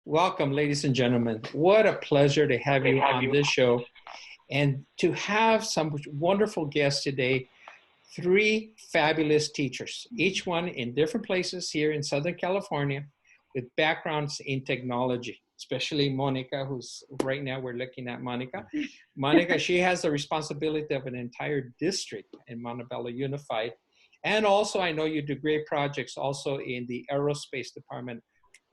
Welcome, ladies and gentlemen. What a pleasure to have you on this show and to have some wonderful guests today. Three fabulous teachers, each one in different places here in Southern California with backgrounds in technology, especially Monica, who's right now we're looking at Monica. Monica, she has the responsibility of an entire district in Montebello Unified. And also, I know you do great projects also in the aerospace department.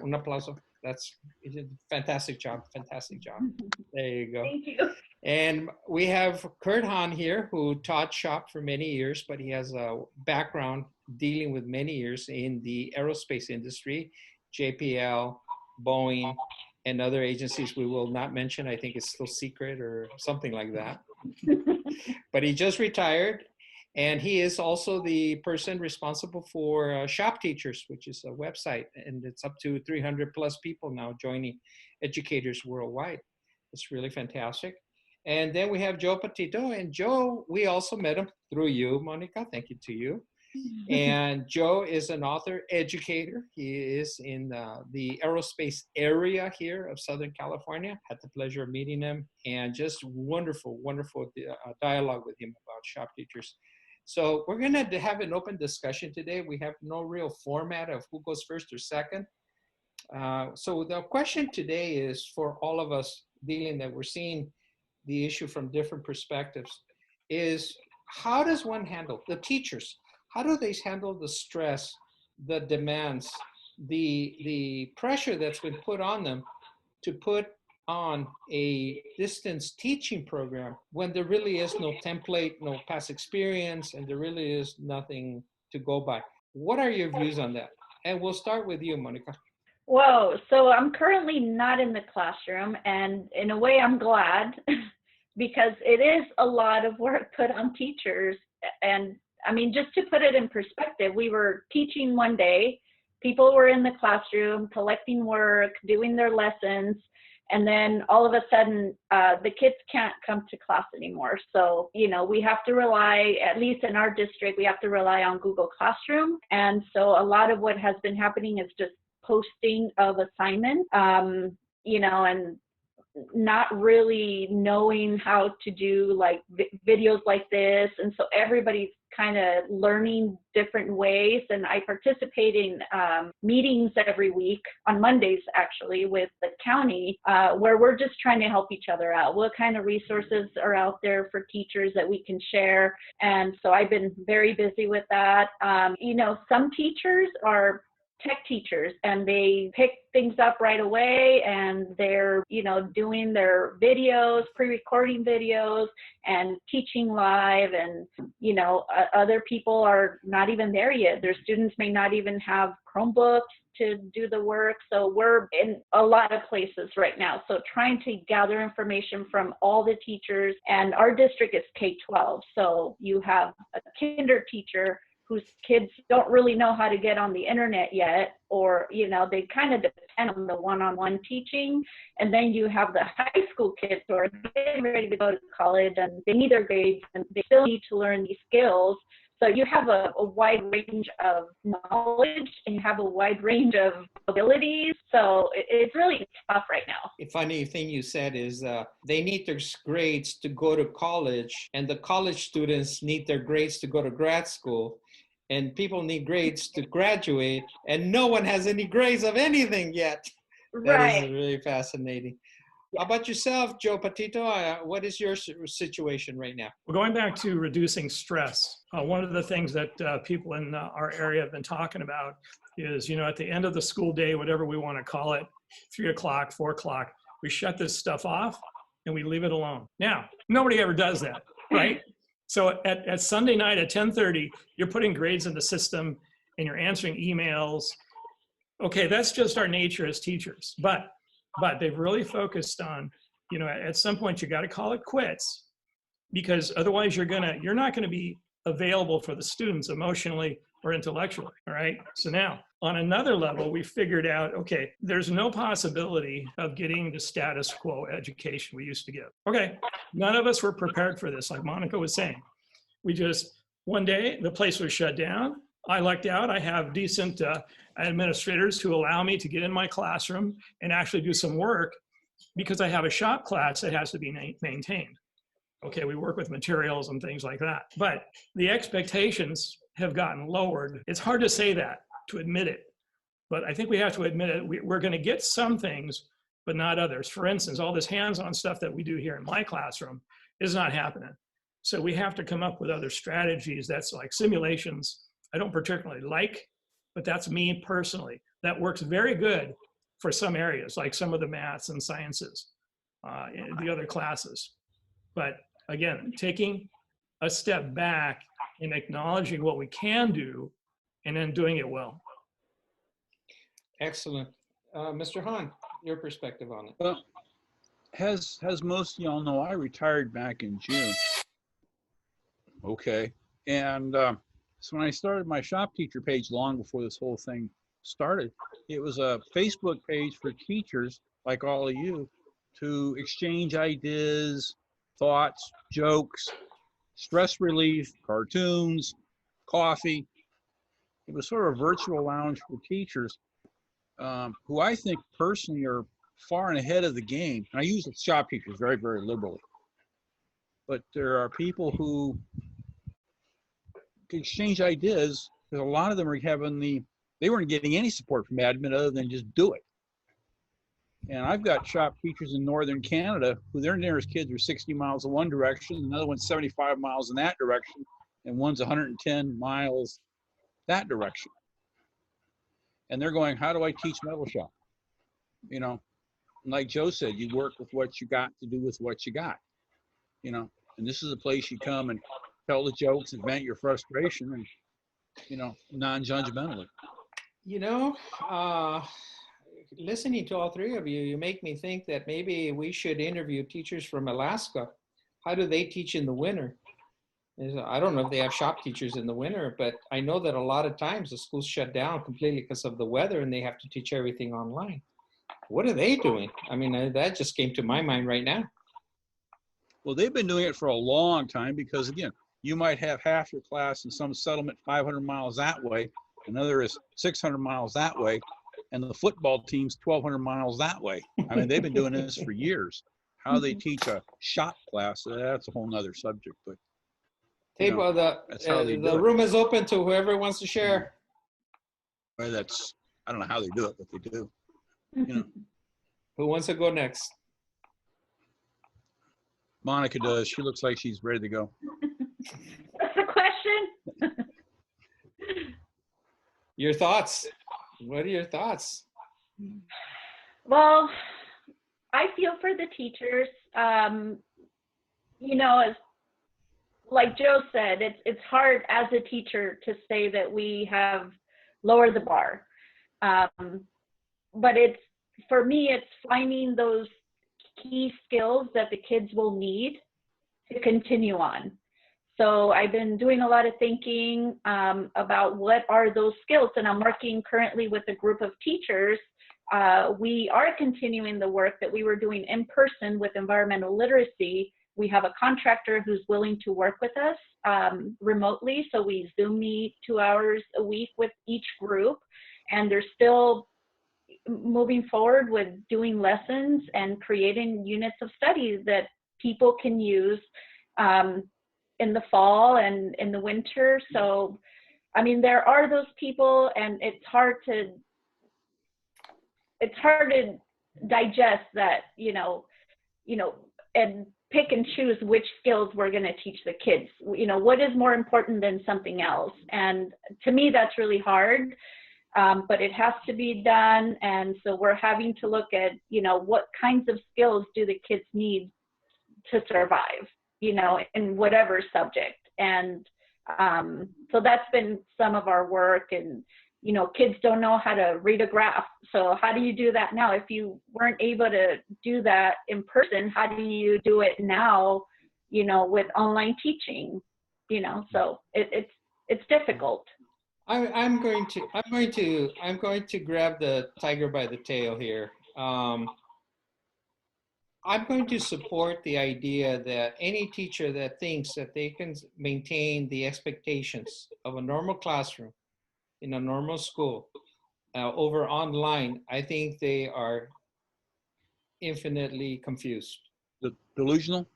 Un aplauso. That's a fantastic job. Fantastic job. There you go. Thank you. And we have Kurt Hahn here, who taught shop for many years, but he has a background dealing with many years in the aerospace industry, JPL, Boeing, and other agencies we will not mention. I think it's still secret or something like that. But he just retired. And he is also the person responsible for Shop Teachers, which is a website. And it's up to 300 plus people now joining educators worldwide. It's really fantastic. And then we have Joe Patito. And Joe, we also met him through you, Monica. Thank you to you. And Joe is an author, educator. He is in the aerospace area here of Southern California. Had the pleasure of meeting him and just wonderful, wonderful dialogue with him about Shop Teachers. So we're going to have an open discussion today. We have no real format of who goes first or second. So the question today is for all of us dealing that we're seeing the issue from different perspectives is how does one handle the teachers? How do they handle the stress, the demands, the pressure that's been put on them to put on a distance teaching program when there really is no template, no past experience, and there really is nothing to go by? What are your views on that? And we'll start with you, Monica. Whoa, so I'm currently not in the classroom, and in a way I'm glad because it is a lot of work put on teachers. And I mean, just to put it in perspective, we were teaching one day, people were in the classroom collecting work, doing their lessons, and then all of a sudden, the kids can't come to class anymore. So, you know, we have to rely, at least in our district, we have to rely on Google Classroom. And so a lot of what has been happening is just posting of assignments, you know, and not really knowing how to do like videos like this. And so everybody's kind of learning different ways. And I participate in meetings every week on Mondays, actually, with the county, where we're just trying to help each other out. What kind of resources are out there for teachers that we can share? And so I've been very busy with that. You know, some teachers are tech teachers and they pick things up right away and they're, you know, doing their videos, pre-recording videos and teaching live. And, you know, other people are not even there yet. Their students may not even have Chromebooks to do the work. So we're in a lot of places right now. So trying to gather information from all the teachers, and our district is K-12. So you have a kinder teacher whose kids don't really know how to get on the internet yet, or, you know, they kind of depend on the one-on-one teaching. And then you have the high school kids who are getting ready to go to college and they need their grades and they still need to learn these skills. So you have a wide range of knowledge and you have a wide range of abilities. So it's really tough right now. The funny thing you said is they need their grades to go to college, and the college students need their grades to go to grad school. And people need grades to graduate, and no one has any grades of anything yet. That is really fascinating. How about yourself, Joe Patito? What is your situation right now? Well, going back to reducing stress, one of the things that people in our area have been talking about is, you know, at the end of the school day, whatever we want to call it, 3 o'clock, 4 o'clock, we shut this stuff off and we leave it alone. Now, nobody ever does that, right? So at Sunday night at 10:30, you're putting grades in the system and you're answering emails. Okay, that's just our nature as teachers. But they've really focused on, you know, at some point you got to call it quits, because otherwise you're not going to be available for the students emotionally or intellectually. All right. So now on another level, we figured out, okay, there's no possibility of getting the status quo education we used to give. Okay. None of us were prepared for this. Like Monica was saying, we just, one day the place was shut down. I lucked out. I have decent administrators who allow me to get in my classroom and actually do some work because I have a shop class that has to be maintained. Okay, we work with materials and things like that, but the expectations have gotten lowered. It's hard to say that, to admit it, but I think we have to admit it. We're going to get some things, but not others. For instance, all this hands-on stuff that we do here in my classroom is not happening. So we have to come up with other strategies. That's like simulations. I don't particularly like, but that's me personally. That works very good for some areas, like some of the maths and sciences, the other classes. But again, taking a step back and acknowledging what we can do and then doing it well. Excellent. Mr. Hahn, your perspective on it. Well, as most of y'all know, I retired back in June. Okay. And so when I started my shop teacher page long before this whole thing started, it was a Facebook page for teachers like all of you to exchange ideas, thoughts, jokes, stress relief, cartoons, coffee. It was sort of a virtual lounge for teachers who I think personally are far and ahead of the game. And I use shop teachers very, very liberally. But there are people who exchange ideas because a lot of them are having they weren't getting any support from admin other than just do it. And I've got shop teachers in northern Canada who their nearest kids are 60 miles in one direction, another one's 75 miles in that direction, and one's 110 miles that direction. And they're going, how do I teach metal shop? You know, like Joe said, you work with what you got to do with what you got, you know, and this is a place you come and tell the jokes and vent your frustration and, you know, non-judgmentally. You know, listening to all three of you, you make me think that maybe we should interview teachers from Alaska. How do they teach in the winter? I don't know if they have shop teachers in the winter, but I know that a lot of times the schools shut down completely because of the weather and they have to teach everything online. What are they doing? I mean, that just came to my mind right now. Well, they've been doing it for a long time because, again, you might have half your class in some settlement 500 miles that way, another is 600 miles that way, and the football team's 1,200 miles that way. I mean, they've been doing this for years. How they teach a shop class, that's a whole nother subject. But Table, the room is open to whoever wants to share. Well, I don't know how they do it, but they do. You know. Who wants to go next? Monica does. She looks like she's ready to go. What's the question? Your thoughts. What are your thoughts? Well, I feel for the teachers. You know, as like Joe said, it's hard as a teacher to say that we have lowered the bar. But for me, it's finding those key skills that the kids will need to continue on. So I've been doing a lot of thinking about what are those skills, and I'm working currently with a group of teachers. We are continuing the work that we were doing in person with environmental literacy. We have a contractor who's willing to work with us remotely, so we Zoom meet 2 hours a week with each group, and they're still moving forward with doing lessons and creating units of study that people can use in the fall and in the winter. So, I mean, there are those people, and it's hard to digest that, you know, and pick and choose which skills we're going to teach the kids. You know, what is more important than something else? And to me, that's really hard. But it has to be done. And so we're having to look at, you know, what kinds of skills do the kids need to survive, you know, in whatever subject. And so that's been some of our work. And, you know, kids don't know how to read a graph. So how do you do that now? If you weren't able to do that in person, how do you do it now, you know, with online teaching, you know? So it's difficult. I'm going to grab the tiger by the tail here. I'm going to support the idea that any teacher that thinks that they can maintain the expectations of a normal classroom in a normal school over online, I think they are infinitely confused. Delusional?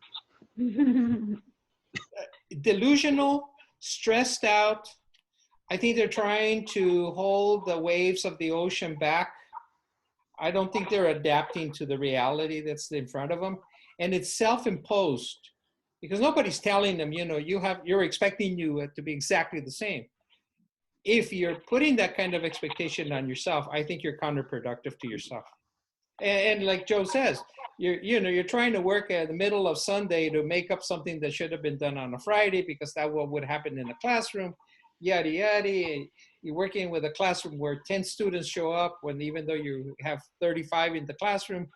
Delusional, stressed out. I think they're trying to hold the waves of the ocean back. I don't think they're adapting to the reality that's in front of them. And it's self-imposed because nobody's telling them, you're expecting you to be exactly the same. If you're putting that kind of expectation on yourself, I think you're counterproductive to yourself. And like Joe says, you're trying to work at the middle of Sunday to make up something that should have been done on a Friday because that's what would happen in the classroom, yada, yada. You're working with a classroom where 10 students show up when even though you have 35 in the classroom.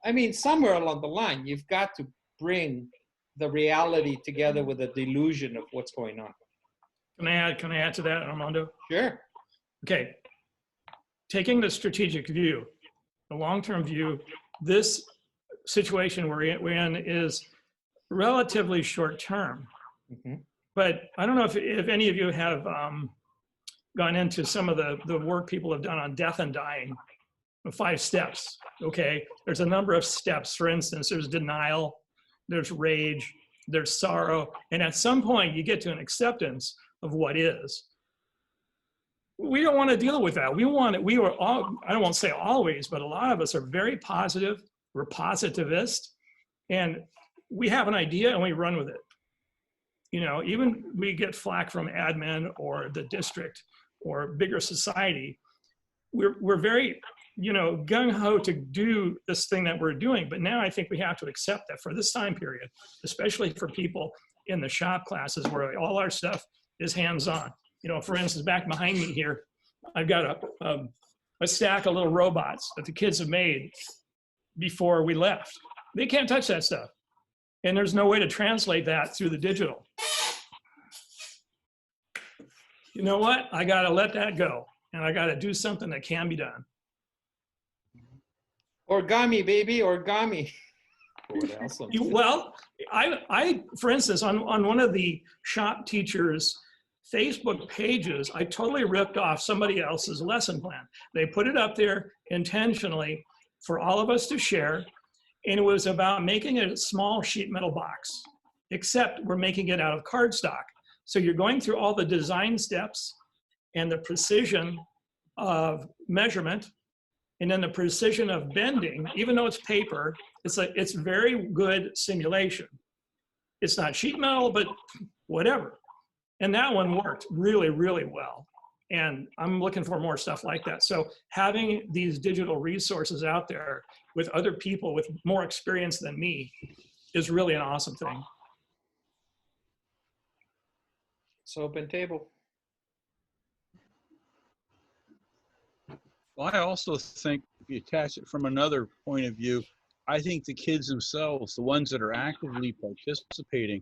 I mean, somewhere along the line, you've got to bring the reality together with the delusion of what's going on. Can I add to that, Armando? Sure. Okay. Taking the strategic view, the long-term view, this situation we're in is relatively short-term. Mm-hmm. But I don't know if any of you have gone into some of the work people have done on death and dying, the 5 steps, okay? There's a number of steps. For instance, there's denial, there's rage, there's sorrow, and at some point you get to an acceptance of what is. We don't want to deal with that. We were all, I don't want to say always, but a lot of us are very positive. We're positivist, and we have an idea and we run with it. Even we get flack from admin or the district or bigger society. We're very, gung-ho to do this thing that we're doing. But now I think we have to accept that for this time period, especially for people in the shop classes where all our stuff is hands-on. For instance, back behind me here, I've got a stack of little robots that the kids have made before we left. They can't touch that stuff. And there's no way to translate that through the digital. You know what? I got to let that go. And I got to do something that can be done. Origami, baby, origami. Awesome. Well, I, for instance, on one of the shop teachers' Facebook pages, I totally ripped off somebody else's lesson plan. They put it up there intentionally for all of us to share. And it was about making it a small sheet metal box, except we're making it out of cardstock. So you're going through all the design steps and the precision of measurement, and then the precision of bending. Even though it's paper, it's very good simulation. It's not sheet metal, but whatever. And that one worked really, really well. And I'm looking for more stuff like that. So having these digital resources out there with other people with more experience than me is really an awesome thing. It's open table. Well, I also think if you attach it from another point of view, I think the kids themselves, the ones that are actively participating,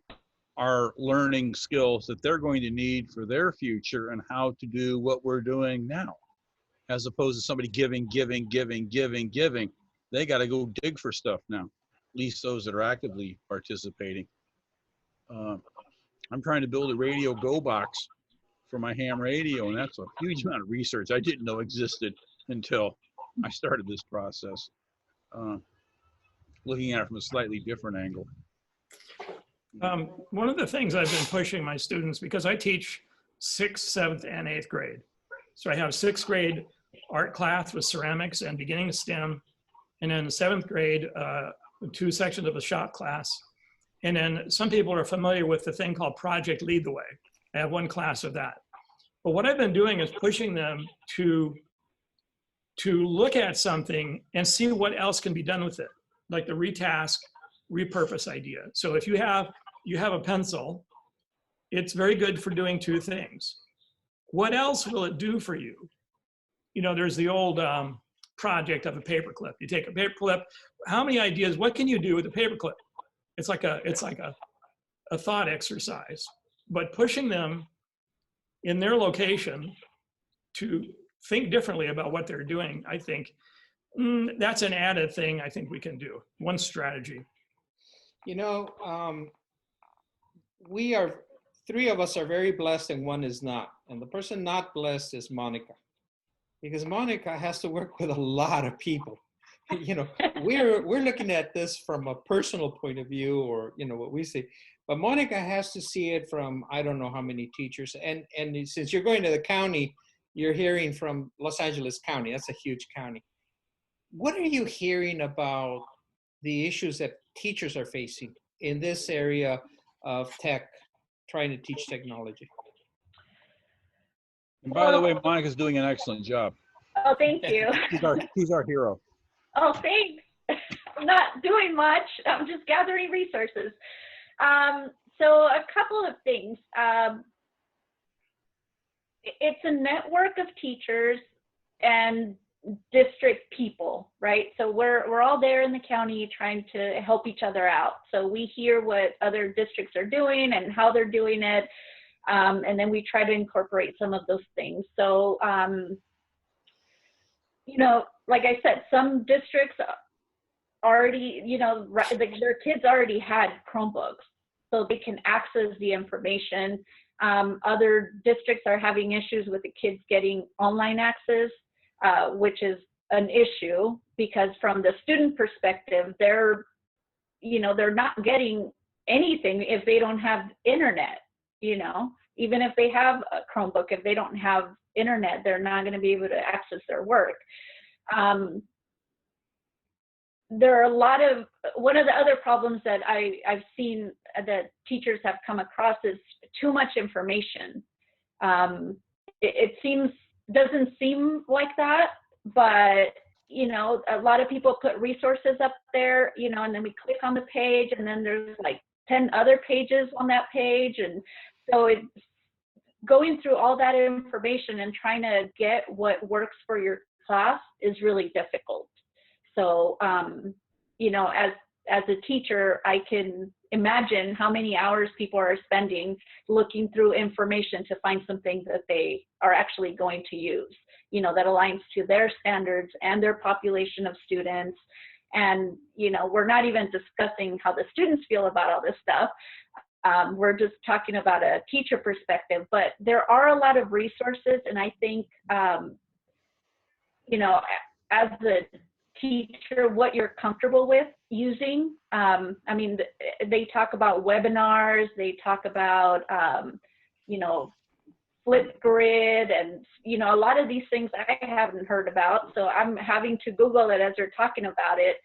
are learning skills that they're going to need for their future and how to do what we're doing now, as opposed to somebody giving. They got to go dig for stuff now, at least those that are actively participating. I'm trying to build a radio go box for my ham radio, and that's a huge amount of research I didn't know existed until I started this process, looking at it from a slightly different angle. One of the things I've been pushing my students, because I teach 6th, 7th, and 8th grade. So I have 6th grade art class with ceramics and beginning STEM, and then 7th grade, 2 sections of a shop class. And then some people are familiar with the thing called Project Lead the Way. I have 1 class of that. But what I've been doing is pushing them to look at something and see what else can be done with it, like the retask, repurpose idea. So if you have a pencil, it's very good for doing 2 things. What else will it do for you? There's the old project of a paperclip. You take a paperclip, how many ideas, what can you do with a paperclip? It's like a thought exercise, but pushing them in their location to think differently about what they're doing, I think that's an added thing I think we can do. One strategy. We are 3 of us are very blessed and 1 is not. And the person not blessed is Monica. because Monica has to work with a lot of people. You know, we're looking at this from a personal point of view, or, you know, what we see. But Monica has to see it from, I don't know how many teachers. And since you're going to the county, you're hearing from Los Angeles County. That's a huge county. What are you hearing about the issues that teachers are facing in this area of tech, trying to teach technology? And by the way, Monica's doing an excellent job. Oh, thank you. She's our hero. Oh, thanks. I'm not doing much. I'm just gathering resources. So a couple of things. It's a network of teachers and district people, right? So we're all there in the county trying to help each other out. So we hear what other districts are doing and how they're doing it. And then we try to incorporate some of those things. So, you know, like I said, some districts already, you know, their kids already had Chromebooks, so they can access the information. Other districts are having issues with the kids getting online access, which is an issue, because from the student perspective, they're not getting anything if they don't have internet. You know, even if they have a Chromebook, if they don't have internet, they're not going to be able to access their work. There are a lot of, one of the other problems that I've seen that teachers have come across is too much information. It doesn't seem like that, but, you know, a lot of people put resources up there, you know, and then we click on the page and then there's like 10 other pages on that page. And so it's going through all that information and trying to get what works for your class is really difficult. So, you know, as a teacher, I can imagine how many hours people are spending looking through information to find something that they are actually going to use, you know, that aligns to their standards and their population of students. And, you know, we're not even discussing how the students feel about all this stuff. We're just talking about a teacher perspective, but there are a lot of resources. And I think, you know, as a teacher, what you're comfortable with using. I mean, they talk about webinars, they talk about, you know, Flipgrid, and, you know, a lot of these things I haven't heard about. So I'm having to Google it as they're talking about it.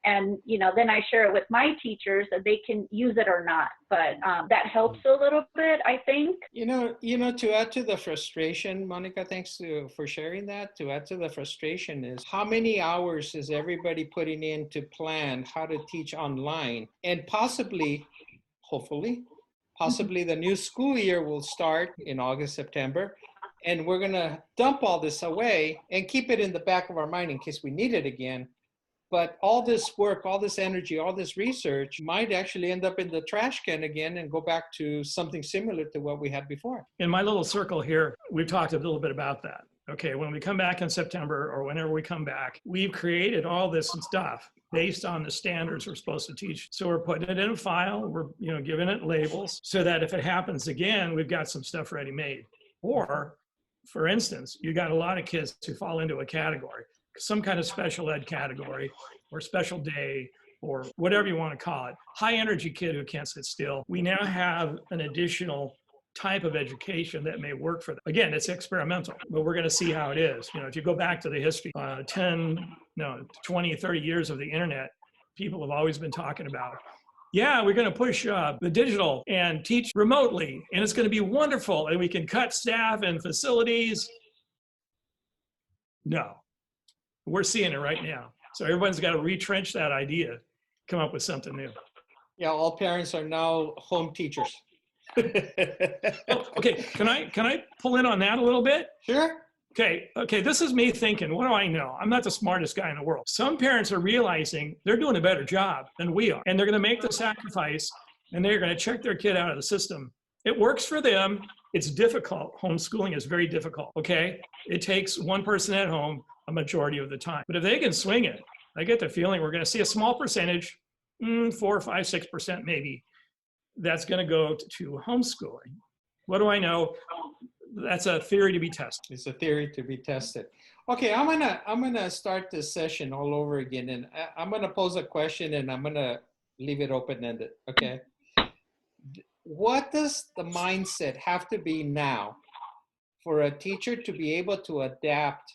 And, you know, then I share it with my teachers that they can use it or not. But that helps a little bit, I think. You know, to add to the frustration, Monica, thanks for sharing that. To add to the frustration is how many hours is everybody putting in to plan how to teach online? And possibly, hopefully, the new school year will start in August, September. And we're going to dump all this away and keep it in the back of our mind in case we need it again. But all this work, all this energy, all this research might actually end up in the trash can again and go back to something similar to what we had before. In my little circle here, we've talked a little bit about that. Okay, when we come back in September or whenever we come back, we've created all this stuff based on the standards we're supposed to teach. So we're putting it in a file, we're, you know, giving it labels so that if it happens again, we've got some stuff ready made. Or, for instance, you got a lot of kids who fall into a category, some kind of special ed category or special day or whatever you want to call it. High energy kid who can't sit still. We now have an additional type of education that may work for them. Again, it's experimental, but we're going to see how it is. You know, if you go back to the history, 20, 30 years of the internet, people have always been talking about, yeah, we're going to push the digital and teach remotely, and it's going to be wonderful, and we can cut staff and facilities. No. We're seeing it right now. So everyone's got to retrench that idea, come up with something new. Yeah, all parents are now home teachers. Okay, can I pull in on that a little bit? Sure. Okay, this is me thinking, what do I know? I'm not the smartest guy in the world. Some parents are realizing they're doing a better job than we are, and they're going to make the sacrifice, and they're going to check their kid out of the system. It works for them. It's difficult. Homeschooling is very difficult, okay? It takes one person at home a majority of the time. But if they can swing it, I get the feeling we're going to see a small percentage, 4, 5, 6% maybe, that's going to go to homeschooling. What do I know? That's a theory to be tested. It's a theory to be tested. Okay, I'm gonna start this session all over again, and I'm gonna pose a question, and I'm gonna leave it open-ended. Okay, what does the mindset have to be now for a teacher to be able to adapt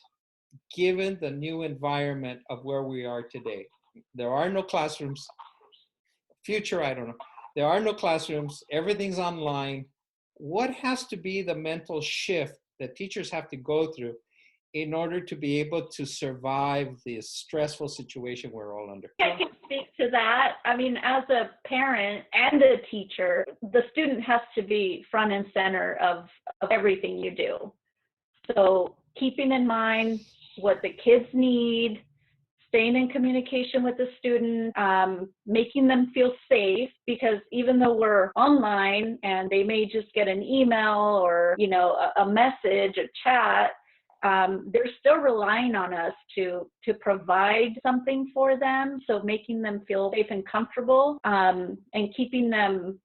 given the new environment of where we are today? There are no classrooms. Future, I don't know. There are no classrooms. Everything's online. What has to be the mental shift that teachers have to go through in order to be able to survive this stressful situation we're all under? I can speak to that. I mean, as a parent and a teacher, the student has to be front and center of everything you do. So keeping in mind what the kids need, staying in communication with the student, making them feel safe, because even though we're online and they may just get an email or, you know, a message, a chat, they're still relying on us to provide something for them. So making them feel safe and comfortable, and keeping them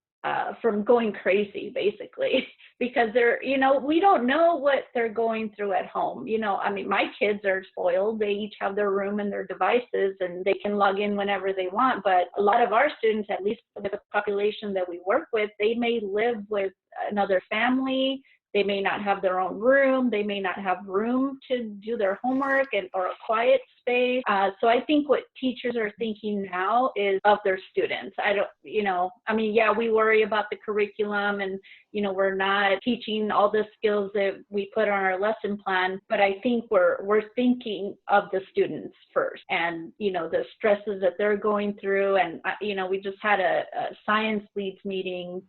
from going crazy, basically, because they're, you know, we don't know what they're going through at home. You know, I mean, my kids are spoiled. They each have their room and their devices, and they can log in whenever they want. But a lot of our students, at least with the population that we work with, they may live with another family. They may not have their own room. They may not have room to do their homework or a quiet space. So I think what teachers are thinking now is of their students. I don't, you know, I mean, yeah, we worry about the curriculum and, you know, we're not teaching all the skills that we put on our lesson plan, but I think we're thinking of the students first and, you know, the stresses that they're going through. And, you know, we just had a science leads meeting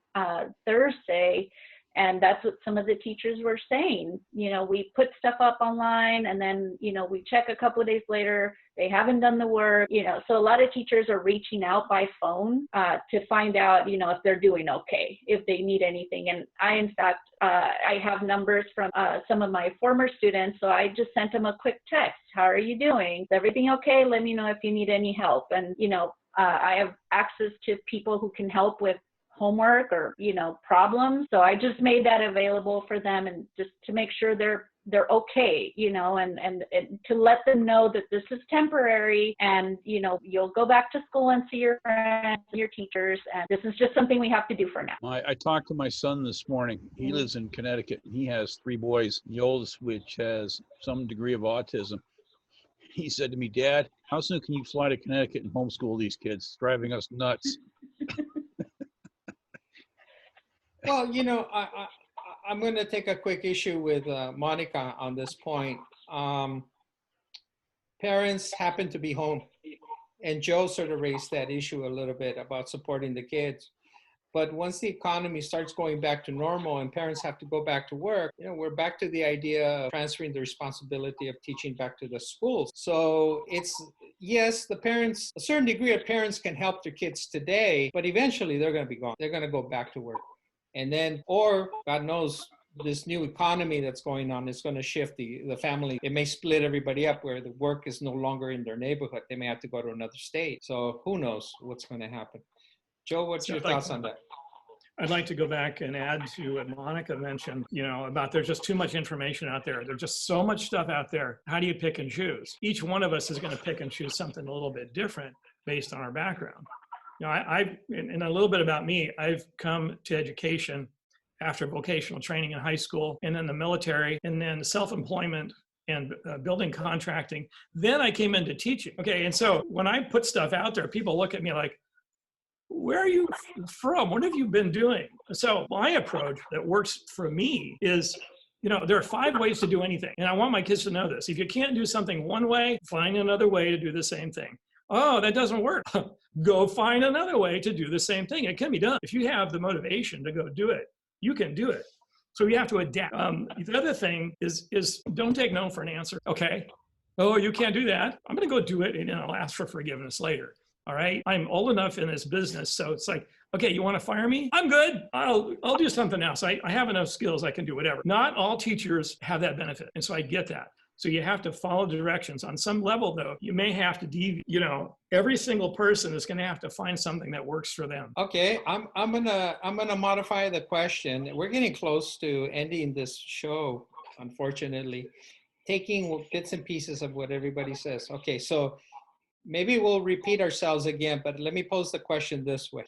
Thursday. And that's what some of the teachers were saying. You know, we put stuff up online and then, you know, we check a couple of days later, they haven't done the work, you know, so a lot of teachers are reaching out by phone to find out, you know, if they're doing okay, if they need anything. And I, in fact, I have numbers from some of my former students. So I just sent them a quick text. How are you doing? Is everything okay? Let me know if you need any help. And, you know, I have access to people who can help with homework or, you know, problems. So I just made that available for them, and just to make sure they're okay, you know, and to let them know that this is temporary, and, you know, you'll go back to school and see your friends, your teachers, and this is just something we have to do for now. I talked to my son this morning. He lives in Connecticut, and he has 3 boys, the oldest which has some degree of autism. He said to me, "Dad, how soon can you fly to Connecticut and homeschool these kids? It's driving us nuts." Well, you know, I'm going to take a quick issue with Monica on this point. Parents happen to be home, and Joe sort of raised that issue a little bit about supporting the kids. But once the economy starts going back to normal and parents have to go back to work, you know, we're back to the idea of transferring the responsibility of teaching back to the schools. So it's, yes, the parents, a certain degree of parents can help their kids today, but eventually they're going to be gone. They're going to go back to work. And then, or God knows, this new economy that's going on is going to shift the family. It may split everybody up where the work is no longer in their neighborhood. They may have to go to another state. So who knows what's going to happen. Joe, what's your thoughts on that? I'd like to go back and add to what Monica mentioned, you know, about there's just too much information out there. There's just so much stuff out there. How do you pick and choose? Each one of us is going to pick and choose something a little bit different based on our background. You know, and a little bit about me, I've come to education after vocational training in high school, and then the military, and then self-employment and building contracting. Then I came into teaching. Okay, and so when I put stuff out there, people look at me like, where are you from? What have you been doing? So my approach that works for me is, you know, there are 5 ways to do anything. And I want my kids to know this. If you can't do something one way, find another way to do the same thing. Oh, that doesn't work. Go find another way to do the same thing. It can be done. If you have the motivation to go do it, you can do it. So you have to adapt. The other thing is don't take no for an answer. Okay. Oh, you can't do that. I'm going to go do it, and then I'll ask for forgiveness later. All right. I'm old enough in this business. So it's like, okay, you want to fire me? I'm good. I'll do something else. I have enough skills. I can do whatever. Not all teachers have that benefit. And so I get that. So you have to follow the directions. On some level, though, you may have to deviate. You know, every single person is going to have to find something that works for them. Okay, I'm gonna modify the question. We're getting close to ending this show, unfortunately. taking bits and pieces of what everybody says. Okay, so maybe we'll repeat ourselves again, but let me pose the question this way.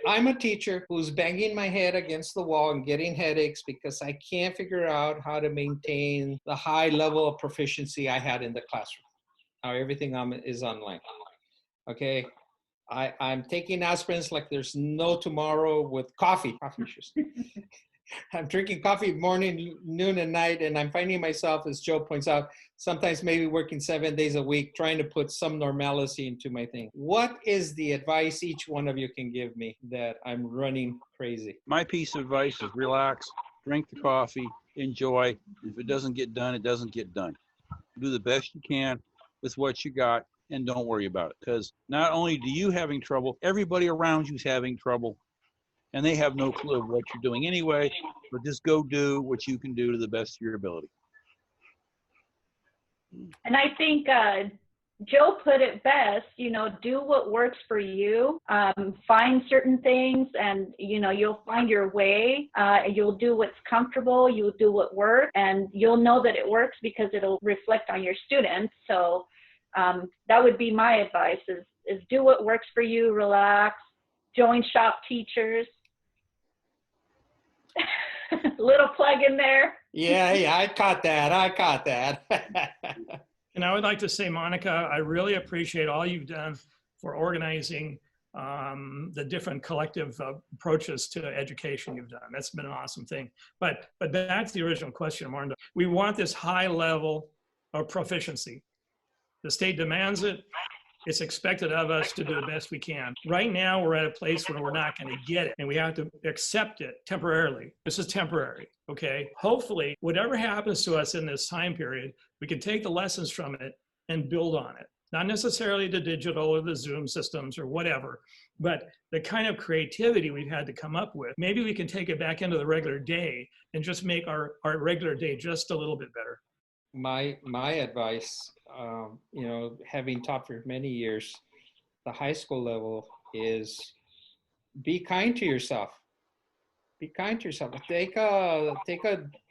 I'm a teacher who's banging my head against the wall and getting headaches because I can't figure out how to maintain the high level of proficiency I had in the classroom. Now everything is online. Okay, I'm taking aspirins like there's no tomorrow with coffee issues. I'm drinking coffee morning, noon, and night, and I'm finding myself, as Joe points out, sometimes maybe working 7 days a week, trying to put some normalcy into my thing. What is the advice each one of you can give me that I'm running crazy? My piece of advice is relax, drink the coffee, enjoy. If it doesn't get done, it doesn't get done. Do the best you can with what you got, and don't worry about it. Because not only do you having trouble, everybody around you's having trouble. And they have no clue of what you're doing anyway, but just go do what you can do to the best of your ability. And I think Joe put it best, you know, do what works for you. Find certain things and, you know, you'll find your way. You'll do what's comfortable. You'll do what works, and you'll know that it works because it'll reflect on your students. So that would be my advice is do what works for you, relax, join shop teachers. Little plug in there. Yeah, I caught that. And I would like to say, Monica, I really appreciate all you've done for organizing the different collective approaches to education you've done. That's been an awesome thing. But back to the original question, Armando. We want this high level of proficiency. The state demands it. It's expected of us to do the best we can. Right now, we're at a place where we're not going to get it, and we have to accept it temporarily. This is temporary, okay? Hopefully, whatever happens to us in this time period, we can take the lessons from it and build on it. Not necessarily the digital or the Zoom systems or whatever, but the kind of creativity we've had to come up with. Maybe we can take it back into the regular day and just make our regular day just a little bit better. My advice, you know, having taught for many years, the high school level is be kind to yourself. Be kind to yourself. Take a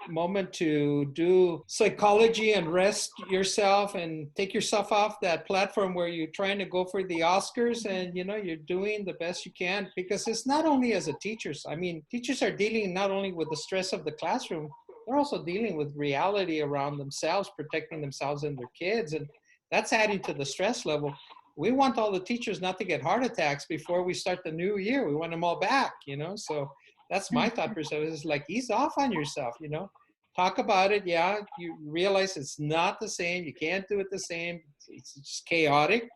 moment to do psychology and rest yourself and take yourself off that platform where you're trying to go for the Oscars and, you know, you're doing the best you can, because it's not only as a teacher. I mean, teachers are dealing not only with the stress of the classroom, they're also dealing with reality around themselves, protecting themselves and their kids. And that's adding to the stress level. We want all the teachers not to get heart attacks before we start the new year. We want them all back, you know? So that's my thought process, is like, ease off on yourself, you know? Talk about it. Yeah, you realize it's not the same. You can't do it the same. It's just chaotic,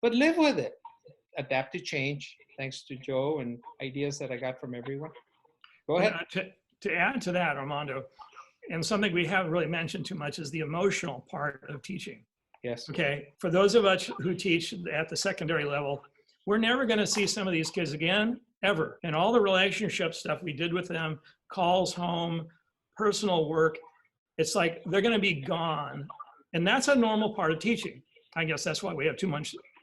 but live with it. Adapt to change, thanks to Joe and ideas that I got from everyone. Go ahead. To add to that, Armando, and something we haven't really mentioned too much is the emotional part of teaching. Yes. Okay. For those of us who teach at the secondary level, we're never going to see some of these kids again, ever. And all the relationship stuff we did with them, calls home, personal work, it's like they're going to be gone. And that's a normal part of teaching. I guess that's why we have 2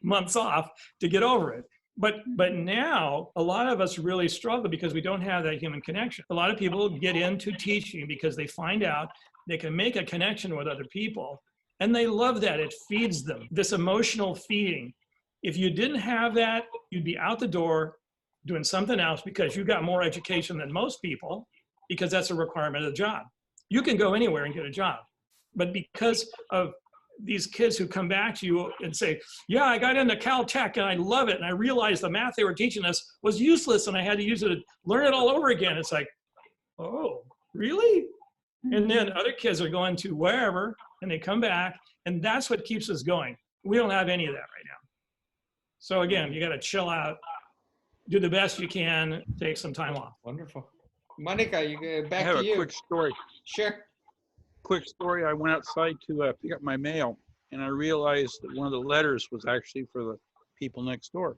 months off to get over it. But now a lot of us really struggle because we don't have that human connection. A lot of people get into teaching because they find out they can make a connection with other people, and they love that. It feeds them, this emotional feeding. If you didn't have that, you'd be out the door doing something else because you got more education than most people, because that's a requirement of the job. You can go anywhere and get a job, but because of these kids who come back to you and say, yeah, I got into Caltech and I love it, and I realized the math they were teaching us was useless and I had to use it to learn it all over again. It's like, oh, really? And then other kids are going to wherever and they come back, and that's what keeps us going. We don't have any of that right now. So again, you got to chill out, do the best you can, take some time off. Wonderful. Monica, back I have to you. a quick story. Sure. Quick story. I went outside to pick up my mail, and I realized that one of the letters was actually for the people next door.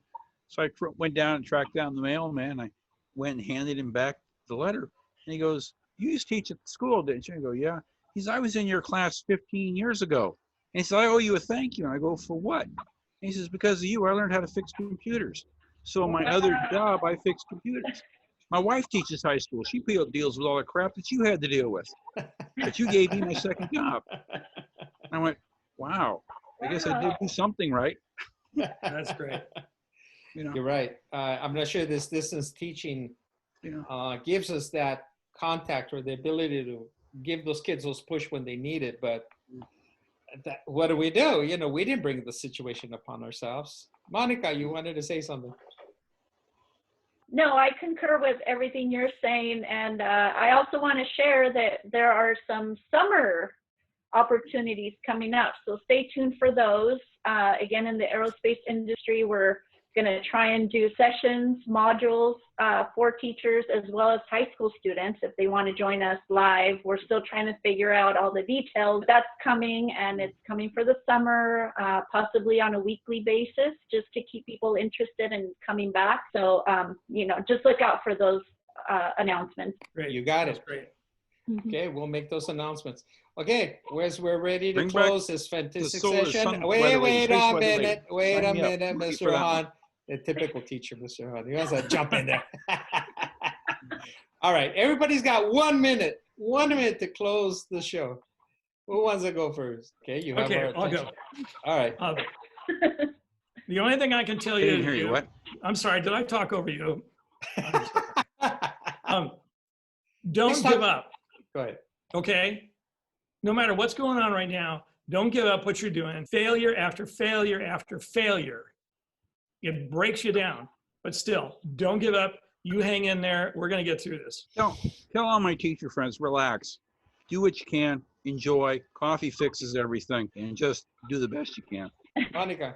So I went down and tracked down the mailman. I went and handed him back the letter. And he goes, you used to teach at the school, didn't you? I go, yeah. He says, I was in your class 15 years ago. And he said, I owe you a thank you. And I go, for what? And he says, because of you, I learned how to fix computers. So my other job, I fix computers. My wife teaches high school. She deals with all the crap that you had to deal with. But you gave me my second job. I went, wow, I guess I did do something right. That's great. You know, You're right. I'm not sure this distance teaching gives us that contact or the ability to give those kids those push when they need it. But what do? We didn't bring the situation upon ourselves. Monica, you wanted to say something. No, I concur with everything you're saying. And I also want to share that there are some summer opportunities coming up. So stay tuned for those. Again, in the aerospace industry, we're going to try and do sessions, modules for teachers as well as high school students if they want to join us live. We're still trying to figure out all the details. That's coming, and it's coming for the summer, possibly on a weekly basis, just to keep people interested in coming back. So, just look out for those announcements. Great. You got it. That's great. Okay, we'll make those announcements. Okay, we're ready to Bring close this fantastic solar session. sun Wait a minute, Sign me up. Mr. Han. The typical teacher, Mr. Han. He wants to jump in there. All right, everybody's got 1 minute. 1 minute to close the show. Who wants to go first? Okay, you have our I'll attention. go. All right. The only thing I can tell I you. didn't hear you. What? I'm sorry. Did I talk over you? Don't Please give up. Go ahead. Okay. No matter what's going on right now, don't give up what you're doing. Failure after failure after failure. It breaks you down, but still, don't give up. You hang in there. We're going to get through this. Tell all my teacher friends, relax. Do what you can. Enjoy. Coffee fixes everything. And just do the best you can. Monica.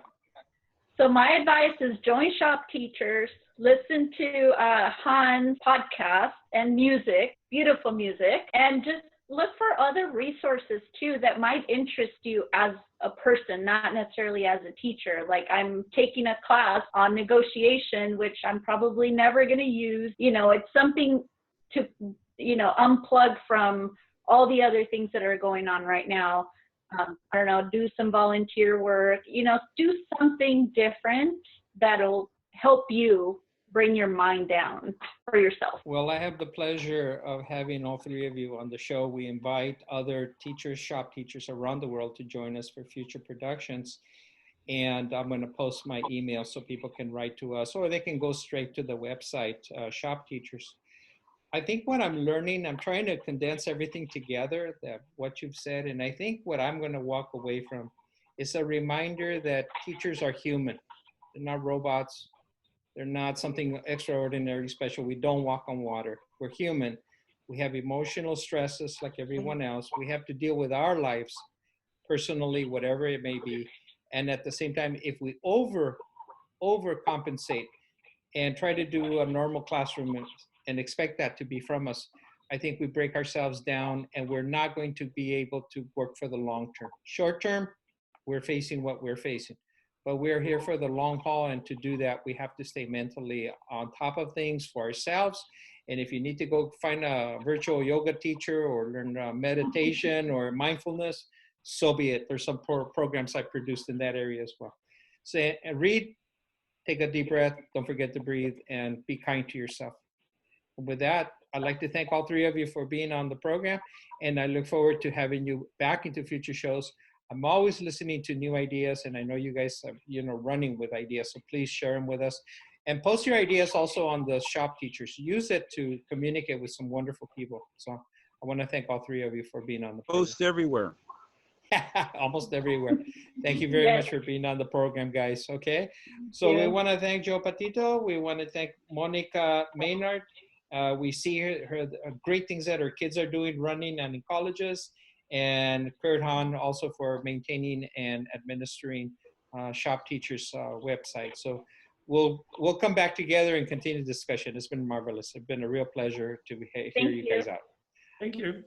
So my advice is join Shop Teachers, listen to Han's podcast and music, beautiful music, and just look for other resources too that might interest you as a person, not necessarily as a teacher. Like I'm taking a class on negotiation, which I'm probably never going to use. It's something to, unplug from all the other things that are going on right now. I don't know, do some volunteer work, do something different that'll help you bring your mind down for yourself. Well, I have the pleasure of having all three of you on the show. We invite other teachers, shop teachers around the world to join us for future productions. And I'm going to post my email so people can write to us, or they can go straight to the website, Shop Teachers. I think what I'm learning, I'm trying to condense everything together, what you've said. And I think what I'm going to walk away from is a reminder that teachers are human. They're not robots. They're not something extraordinarily special. We don't walk on water. We're human. We have emotional stresses like everyone else. We have to deal with our lives personally, whatever it may be. And at the same time, if we overcompensate and try to do a normal classroom and expect that to be from us, I think we break ourselves down and we're not going to be able to work for the long term. Short term, we're facing what we're facing. But we're here for the long haul, and to do that, we have to stay mentally on top of things for ourselves. And if you need to go find a virtual yoga teacher or learn meditation or mindfulness, so be it. There's some programs I produced in that area as well. So read, take a deep breath, don't forget to breathe, and be kind to yourself. And with that, I'd like to thank all three of you for being on the program, and I look forward to having you back into future shows. I'm always listening to new ideas, and I know you guys are, running with ideas, so please share them with us. And post your ideas also on the Shop Teachers. Use it to communicate with some wonderful people. So I want to thank all three of you for being on the program. Post everywhere. Almost everywhere. Thank you very much for being on the program, guys. Okay. So we want to thank Joe Patito. We want to thank Monica Maynard. We see her great things that her kids are doing, running and in colleges. And Kurt Han also for maintaining and administering Shop Teachers website. So we'll come back together and continue the discussion. It's been marvelous. It's been a real pleasure to hear you guys out. Thank you.